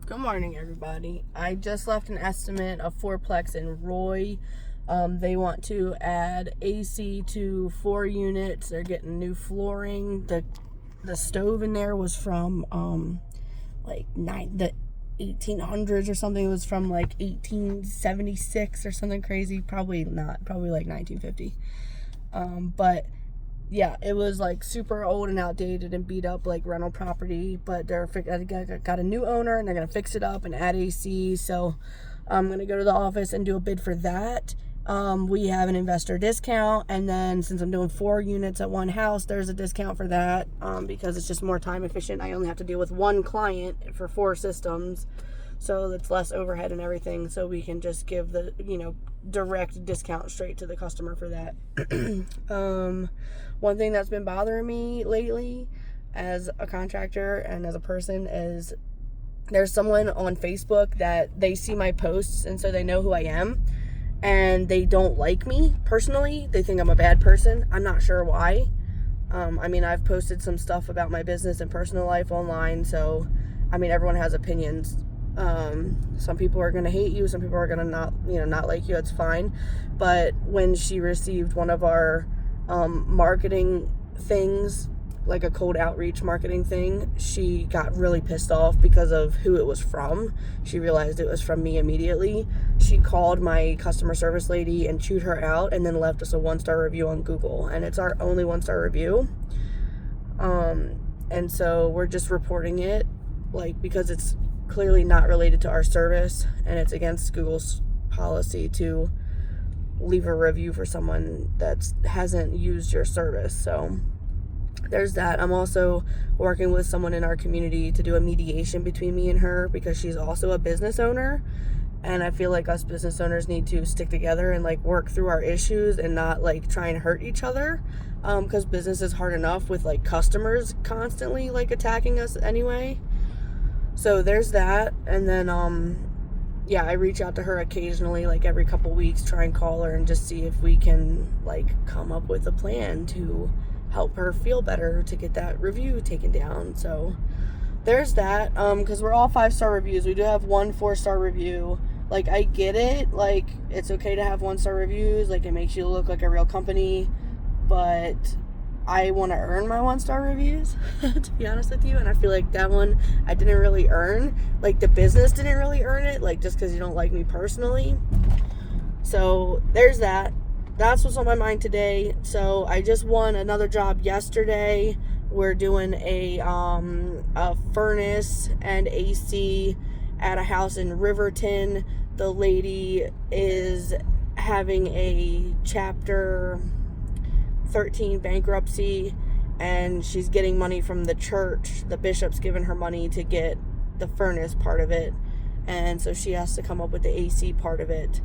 Good morning, everybody. I just left an estimate of fourplex in Roy. They want to add AC to 4 units. They're getting new flooring. The stove in there was from the 1800s or something. It was from like 1876 or something crazy. Probably not. Probably like 1950. But yeah, it was like super old and outdated and beat up like rental property, but they're got a new owner and they're gonna fix it up and add AC. So I'm gonna go to the office and do a bid for that. We have an investor discount, and then since I'm doing 4 units at one house, there's a discount for that because it's just more time efficient. I only have to deal with one client for 4 systems, so it's less overhead and everything. So we can just give the direct discount straight to the customer for that. One thing that's been bothering me lately as a contractor and as a person is there's someone on Facebook that they see my posts, and so they know who I am, and they don't like me personally. They think I'm a bad person. I'm not sure why. I've posted some stuff about my business and personal life online, so everyone has opinions. Some people are going to hate you, some people are going to not like you. It's fine. But when she received one of our marketing things, like a cold outreach marketing thing, she got really pissed off because of who it was from. She realized it was from me immediately. She called my customer service lady and chewed her out, and then left us a 1-star review on Google, and it's our only 1-star review. And so we're just reporting it, because it's clearly not related to our service, and it's against Google's policy to leave a review for someone that hasn't used your service. So there's that. I'm also working with someone in our community to do a mediation between me and her, because she's also a business owner, and I feel like us business owners need to stick together and work through our issues and not try and hurt each other, because business is hard enough with customers constantly attacking us anyway. So there's that. And then I reach out to her occasionally, every couple weeks, try and call her and just see if we can come up with a plan to help her feel better to get that review taken down. So there's that. Because we're all 5-star reviews. We do have 1 4-star review. I get it. It's okay to have 1-star reviews. It makes you look like a real company. But I want to earn my 1-star reviews, to be honest with you. And I feel like that one I didn't really earn. The business didn't really earn it, just because you don't like me personally. So there's that. That's what's on my mind today. So I just won another job yesterday. We're doing a furnace and AC at a house in Riverton. The lady is having a Chapter 13 bankruptcy, and she's getting money from the church. The bishop's giving her money to get the furnace part of it, and so she has to come up with the AC part of it.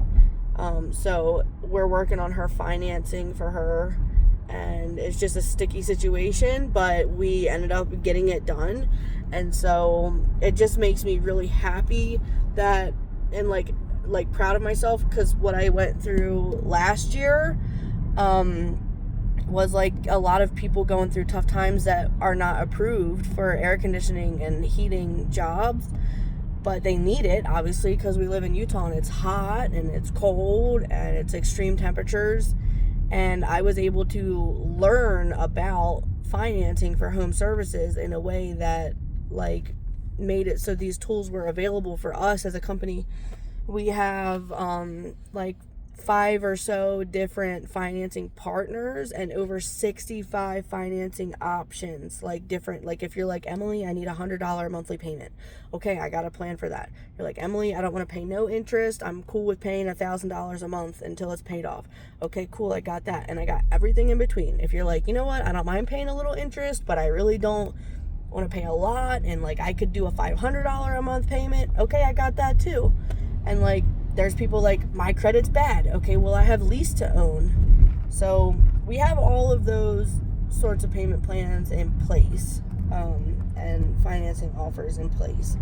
So we're working on her financing for her, and it's just a sticky situation, but we ended up getting it done. And so it just makes me really happy that, and proud of myself, because what I went through last year was a lot of people going through tough times that are not approved for air conditioning and heating jobs, but they need it, obviously, because we live in Utah and it's hot and it's cold and it's extreme temperatures. And I was able to learn about financing for home services in a way that made it so these tools were available for us as a company. We have 5 or so different financing partners and over 65 financing options, different. If you're Emily, I need $100 monthly payment. Okay, I got a plan for that. You're Emily, I don't want to pay no interest. I'm cool with paying $1,000 a month until it's paid off. Okay, cool, I got that. And I got everything in between. If you're you know what, I don't mind paying a little interest, but I really don't want to pay a lot, and I could do a $500 a month payment. Okay, I got that too. And there's people my credit's bad. Okay, well, I have lease to own. So we have all of those sorts of payment plans in place, and financing offers in place.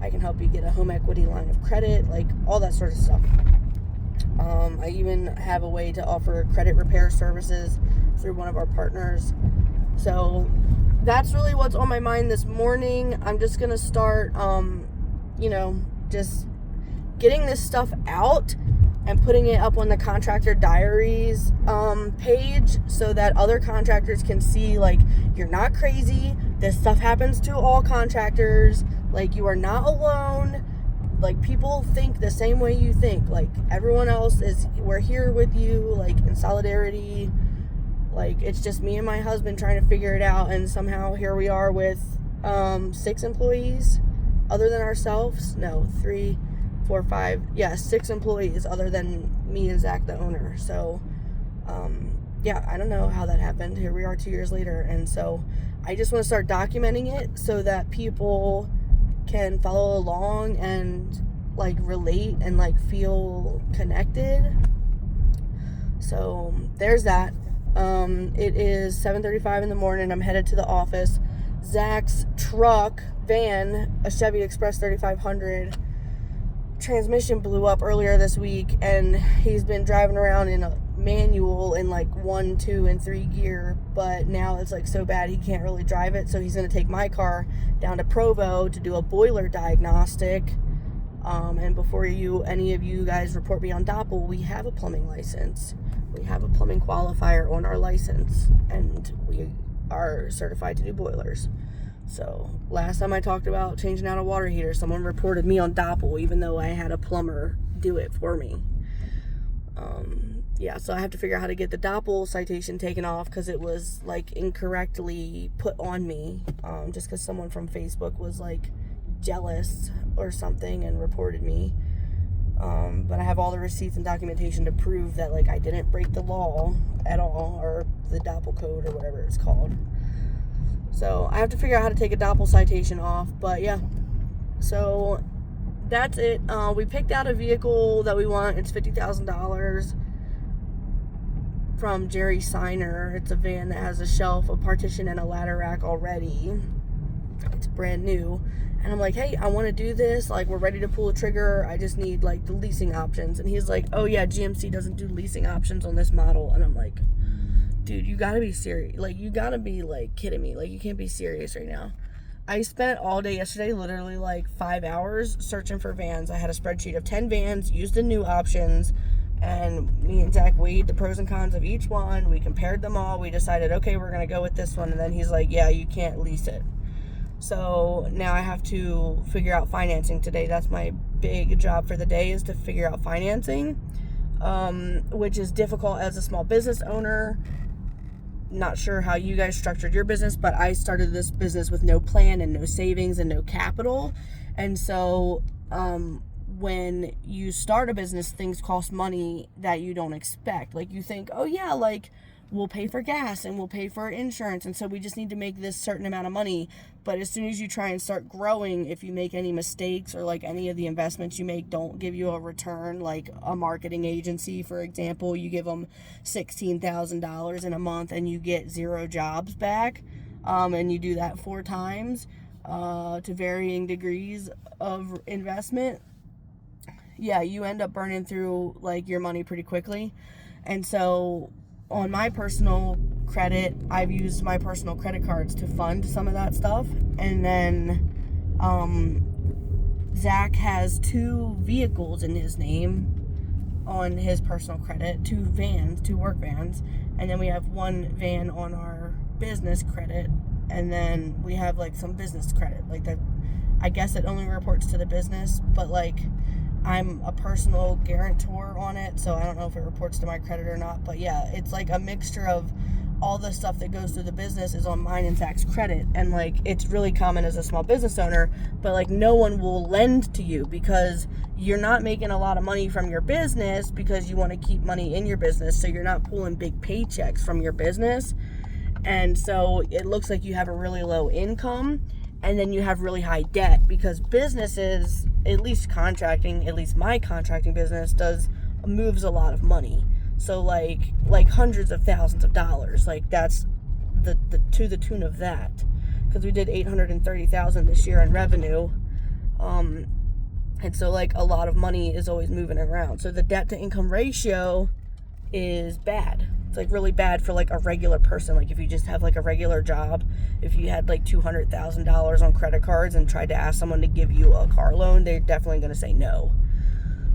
I can help you get a home equity line of credit, all that sort of stuff. I even have a way to offer credit repair services through one of our partners. So that's really what's on my mind this morning. I'm just going to start just getting this stuff out and putting it up on the contractor diaries page so that other contractors can see, like, you're not crazy. This stuff happens to all contractors. Like, you are not alone. Like, people think the same way you think. Like, everyone else we're here with you, like, in solidarity. Like, it's just me and my husband trying to figure it out, and somehow here we are with 6 employees other than ourselves. No, 3, 4, 5. Yeah, 6 employees other than me and Zach, the owner. So, yeah, I don't know how that happened. Here we are 2 years later, and so I just want to start documenting it so that people can follow along and, like, relate and, like, feel connected. So there's that. It is 7:35 in the morning. I'm headed to the office. Zach's van, a Chevy Express 3500, transmission blew up earlier this week, and he's been driving around in a manual in like 1, 2, and 3 gear, but now it's like so bad he can't really drive it, so he's going to take my car down to Provo to do a boiler diagnostic. And before any of you guys report me on Doppel, we have a plumbing license. We have a plumbing qualifier on our license, and we are certified to do boilers. So last time I talked about changing out a water heater, someone reported me on Doppel, even though I had a plumber do it for me. Yeah, so I have to figure out how to get the Doppel citation taken off because it was, like, incorrectly put on me, just because someone from Facebook was, like, jealous or something and reported me. But I have all the receipts and documentation to prove that, like, I didn't break the law at all, or the Doppel code or whatever it's called. So I have to figure out how to take a Doppel citation off. But yeah, so that's it. We picked out a vehicle that we want. It's $50,000 from Jerry Signer. It's a van that has a shelf, a partition, and a ladder rack already. It's brand new. And I'm like, hey, I want to do this. Like, we're ready to pull the trigger. I just need, like, the leasing options. And he's like, oh, yeah, GMC doesn't do leasing options on this model. And I'm like, dude, you got to be serious. Like, you got to be, like, kidding me. Like, you can't be serious right now. I spent all day yesterday, literally, like, 5 hours searching for vans. I had a spreadsheet of 10 vans, used the new options, and me and Zach weighed the pros and cons of each one. We compared them all. We decided, okay, we're going to go with this one. And then he's like, yeah, you can't lease it. So now I have to figure out financing today. That's my big job for the day, is to figure out financing, which is difficult as a small business owner. Not sure how you guys structured your business, but I started this business with no plan and no savings and no capital. And so when you start a business, things cost money that you don't expect. Like, you think, oh yeah, like, we'll pay for gas and we'll pay for insurance, and so we just need to make this certain amount of money. But as soon as you try and start growing, if you make any mistakes, or like any of the investments you make don't give you a return, like a marketing agency, for example, you give them $16,000 in a month and you get 0 jobs back, and you do that 4 times to varying degrees of investment, yeah, you end up burning through, like, your money pretty quickly. And so on my personal credit, I've used my personal credit cards to fund some of that stuff. And then Zach has 2 vehicles in his name on his personal credit, 2 work vans. And then we have 1 van on our business credit. And then we have, like, some business credit. Like, that, I guess it only reports to the business, but, like, I'm a personal guarantor on it, so I don't know if it reports to my credit or not. But yeah, it's like a mixture of all the stuff that goes through the business is on mine and Zach's credit. And, like, it's really common as a small business owner, but, like, no one will lend to you because you're not making a lot of money from your business, because you want to keep money in your business, so you're not pulling big paychecks from your business. And so it looks like you have a really low income, and then you have really high debt, because businesses, at least my contracting business moves a lot of money. So like hundreds of thousands of dollars. Like, that's the to the tune of that, because we did $830,000 this year in revenue. And so, like, a lot of money is always moving around. So the debt to income ratio is bad. It's like really bad for like a regular person. Like if you just have like a regular job, if you had like $200,000 on credit cards and tried to ask someone to give you a car loan, they're definitely going to say no.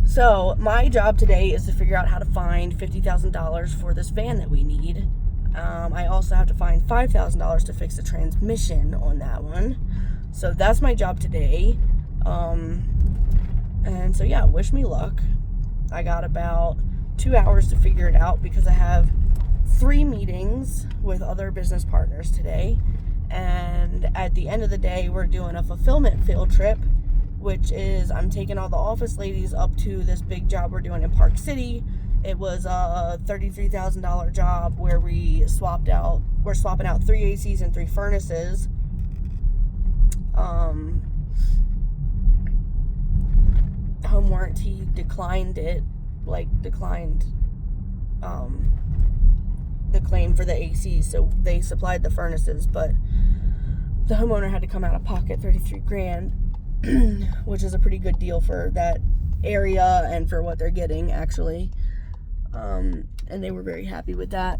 So my job today is to figure out how to find $50,000 for this van that we need. I also have to find $5,000 to fix the transmission on that one. So that's my job today. And so yeah, wish me luck. I got about 2 hours to figure it out because I have 3 meetings with other business partners today. And at the end of the day, we're doing a fulfillment field trip, which is I'm taking all the office ladies up to this big job we're doing in Park City. It was a $33,000 job where we're swapping out 3 ACs and 3 furnaces. Home warranty declined the claim for the AC, so they supplied the furnaces, but the homeowner had to come out of pocket $33,000, which is a pretty good deal for that area and for what they're getting, actually. And they were very happy with that.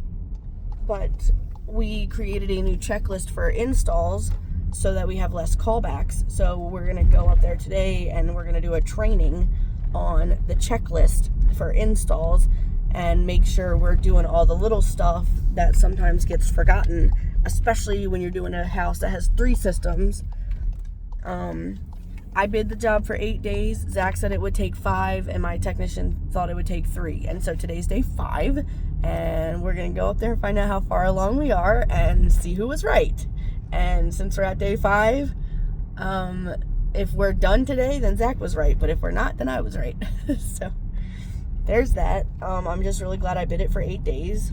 But we created a new checklist for installs so that we have less callbacks. So we're going to go up there today and we're going to do a training on the checklist for installs and make sure we're doing all the little stuff that sometimes gets forgotten, especially when you're doing a house that has 3 systems. I bid the job for 8 days. Zach said it would take 5, and my technician thought it would take 3. And so today's day 5, and we're going to go up there and find out how far along we are and see who was right. And since we're at day 5, if we're done today, then Zach was right. But if we're not, then I was right. So there's that. I'm just really glad I bid it for 8 days.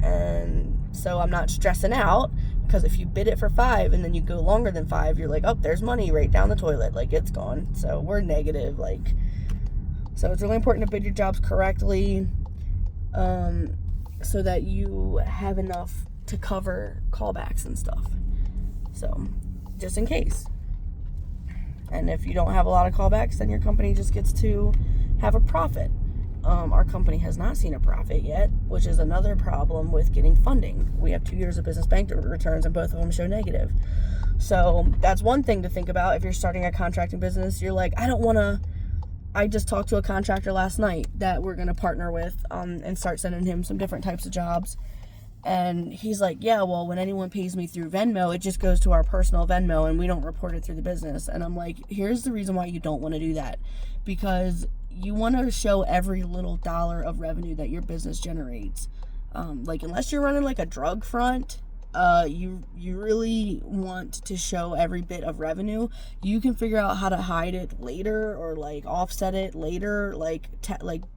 And so I'm not stressing out. Because if you bid it for 5 and then you go longer than 5, you're like, oh, there's money right down the toilet. Like, it's gone. So we're negative. So it's really important to bid your jobs correctly, so that you have enough to cover callbacks and stuff. So just in case. And if you don't have a lot of callbacks, then your company just gets to have a profit. Our company has not seen a profit yet, which is another problem with getting funding. We have 2 years of business bank returns and both of them show negative. So that's one thing to think about if you're starting a contracting business. You're like, I just talked to a contractor last night that we're going to partner with and start sending him some different types of jobs. And he's like, yeah, well, when anyone pays me through Venmo, it just goes to our personal Venmo and we don't report it through the business. And I'm like, here's the reason why you don't want to do that. Because you want to show every little dollar of revenue that your business generates. Unless you're running like a drug front, you really want to show every bit of revenue. You can figure out how to hide it later or like offset it later. Like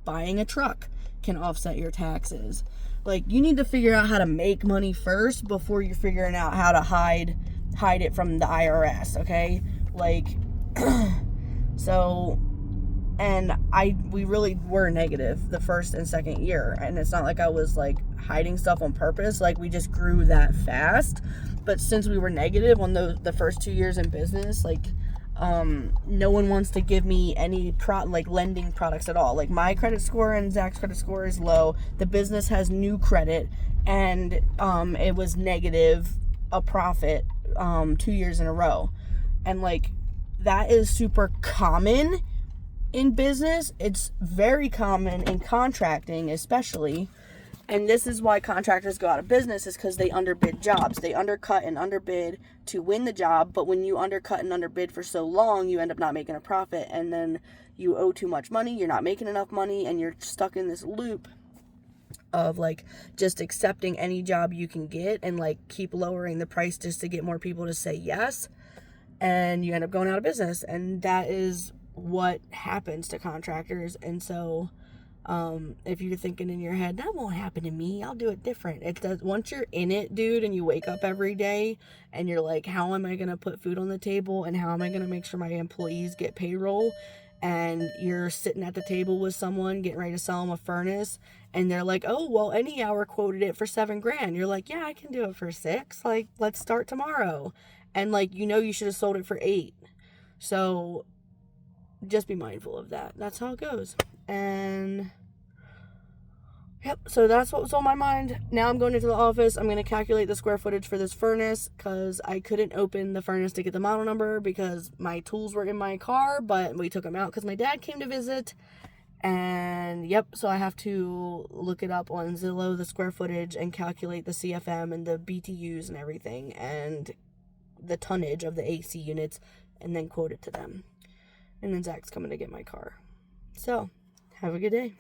buying a truck can offset your taxes. Like, you need to figure out how to make money first before you're figuring out how to hide it from the IRS, okay? So, and we really were negative the first and second year, and it's not like I was like hiding stuff on purpose. Like, we just grew that fast. But since we were negative on the first 2 years in business, no one wants to give me any lending products at all. Like, my credit score and Zach's credit score is low. The business has new credit, and it was negative a profit 2 years in a row. And that is super common in business. It's very common in contracting, especially. And this is why contractors go out of business, is because they underbid jobs. They undercut and underbid to win the job, but when you undercut and underbid for so long, you end up not making a profit, and then you owe too much money, you're not making enough money, and you're stuck in this loop of just accepting any job you can get and keep lowering the price just to get more people to say yes, and you end up going out of business. And that is what happens to contractors. And so if you're thinking in your head, that won't happen to me, I'll do it different. It does. Once you're in it, dude, and you wake up every day and you're like, how am I going to put food on the table, and how am I going to make sure my employees get payroll? And you're sitting at the table with someone getting ready to sell them a furnace, and they're like, oh, well, Any Hour quoted it for $7,000. You're like, yeah, I can do it for 6. Let's start tomorrow. And you should have sold it for 8. So just be mindful of that. That's how it goes. And Yep, so that's what was on my mind. Now I'm going into the office. I'm going to calculate the square footage for this furnace because I couldn't open the furnace to get the model number because my tools were in my car, but we took them out because my dad came to visit. And yep, so I have to look it up on Zillow, the square footage, and calculate the CFM and the BTUs and everything, and the tonnage of the AC units, and then quote it to them. And then Zach's coming to get my car. So, have a good day.